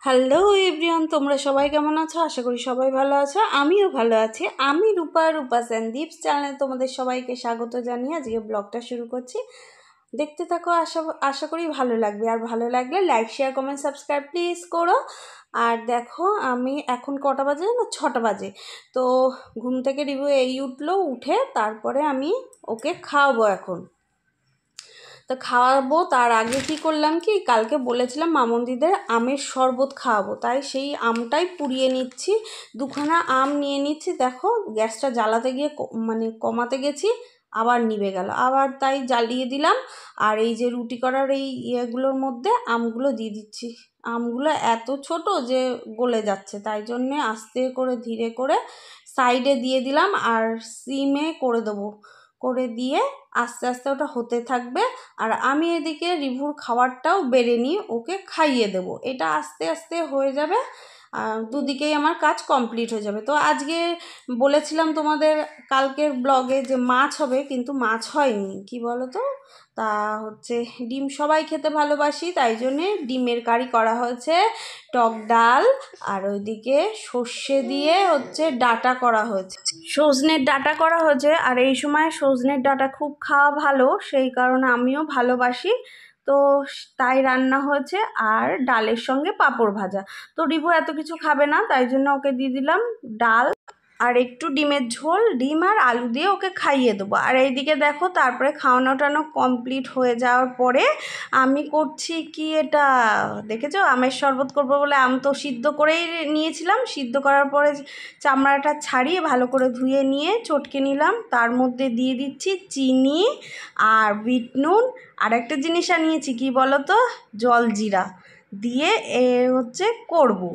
Hello everyone, তোমরা সবাই কেমন আছো? আশা করি সবাই ভালো আছো। আমিও ভালো আছি। আমি রূপা সন্দীপস চ্যানেলে তোমাদের সবাইকে স্বাগত জানিয়ে আজকে ব্লগটা শুরু করছি। দেখতে থাকো, আশা করি ভালো লাগবে। আর ভালো লাগলে like, share, comment, subscribe please করো। আর দেখো, আমি এখন কটা বাজে না, 6টা বাজে। তো ঘুম থেকে রিভু এই উঠলো, উঠে তারপরে আমি ওকে খাওয়াবো এখন। তো খাওয়াবো তার আগে কি করলাম, কি কালকে বলেছিলাম মামন্দিদের আমের শরবত খাওয়াবো, তাই সেই আমটাই পুড়িয়ে নিচ্ছি। দুখানা আম নিয়ে নিচ্ছি। দেখো, গ্যাসটা জ্বালাতে গিয়ে মানে কমাতে গেছি, আবার নিভে গেল, আবার তাই জ্বালিয়ে দিলাম। আর এই যে রুটি করার এই ইয়েগুলোর মধ্যে আমগুলো দিয়ে দিচ্ছি। আমগুলো এত ছোট যে গলে যাচ্ছে, তাই জন্যে আস্তে করে ধীরে করে সাইডে দিয়ে দিলাম। আর সিমে করে দেবো, করে দিয়ে আস্তে আস্তে ওটা হতে থাকবে। আর আমি এদিকে রিভুর খাবারটাও বেড়ে নিয়ে ওকে খাইয়ে দেবো। এটা আস্তে আস্তে হয়ে যাবে, দুদিকেই আমার কাজ কমপ্লিট হয়ে যাবে। তো আজকে বলেছিলাম তোমাদের কালকের ব্লগে যে মাছ হবে, কিন্তু মাছ হয়নি। কি বলো তো, তা হচ্ছে ডিম সবাই খেতে ভালোবাসি, তাই জন্যে ডিমের কারি করা হয়েছে, টক ডাল, আর ওইদিকে সর্ষে দিয়ে হচ্ছে ডাঁটা করা হয়েছে, সজনের ডাঁটা করা হয়েছে। আর এই সময় সজনের ডাঁটা খুব খাওয়া ভালো, সেই কারণে আমিও ভালোবাসি। তো তাই রান্না হয়েছে, আর ডালের সঙ্গে পাঁপড় ভাজা। তো রিভু এত কিছু খাবে না, তাই জন্য ওকে দিয়ে দিলাম ডাল আর একটু ডিমের ঝোল, ডিম আর আলু দিয়ে ওকে খাইয়ে দেবো। আর এইদিকে দেখো, তারপরে খাওয়ানো টানো কমপ্লিট হয়ে যাওয়ার পরে আমি করছি কি, এটা দেখেছো, আমের শরবত করবো বলে আম তো সিদ্ধ করেই নিয়েছিলাম। সিদ্ধ করার পরে চামড়াটা ছাড়িয়ে ভালো করে ধুয়ে নিয়ে চটকে নিলাম। তার মধ্যে দিয়ে দিচ্ছি চিনি আর বিট নুন, আর একটা জিনিস আনিয়েছি, কি বলো তো, জলজিরা দিয়ে হচ্ছে করবো।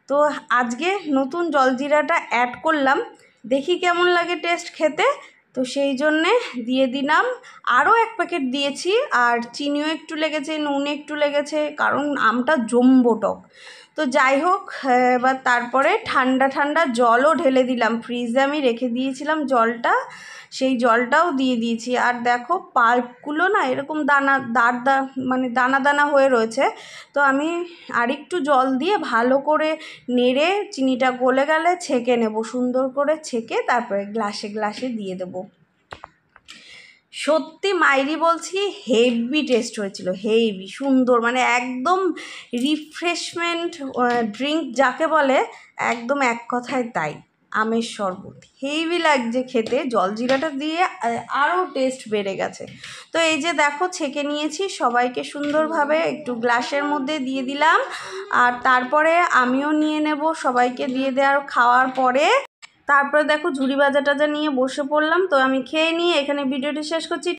তো আজকে নতুন জলজিরাটা অ্যাড করলাম, দেখি কেমন লাগে টেস্ট খেতে। তো সেই জন্যে দিয়ে দিলাম, আরও 1 প্যাকেট দিয়েছি। আর চিনিও একটু লেগেছে, নুন একটু লেগেছে, কারণ আমটা জম্বো টক। তো যাই হোক, এবার তারপরে ঠান্ডা ঠান্ডা জলও ঢেলে দিলাম, ফ্রিজে আমি রেখে দিয়েছিলাম জলটা, সেই জলটাও দিয়ে দিয়েছি। আর দেখো, পাল্পগুলো না এরকম মানে দানা দানা হয়ে রয়েছে। তো আমি আরেকটু জল দিয়ে ভালো করে নেড়ে, চিনিটা গলে গেলে ছেঁকে নেব, সুন্দর করে ছেঁকে তারপরে গ্লাসে গ্লাসে দিয়ে দেবো। সত্যি মাইরি বলছি, হেভি টেস্ট হয়েছিল, হেভি সুন্দর, মানে একদম রিফ্রেশমেন্ট ড্রিঙ্ক যাকে বলে, একদম এক কথায় তাই। আমের শরবত হেভি লাগছে খেতে, জলজিরাটা দিয়ে আরও টেস্ট বেড়ে গেছে। তো এই যে দেখো, ছেঁকে নিয়েছি, সবাইকে সুন্দরভাবে একটু গ্লাসের মধ্যে দিয়ে দিলাম। আর তারপরে আমিও নিয়ে নেব, সবাইকে দিয়ে দেওয়ার খাওয়ার পরে তারপরে দেখো ঝুড়ি ভাজা টাজা নিয়ে বসে পড়লাম। তো আমি খেয়ে নিয়ে এখানে ভিডিওটি শেষ করছি।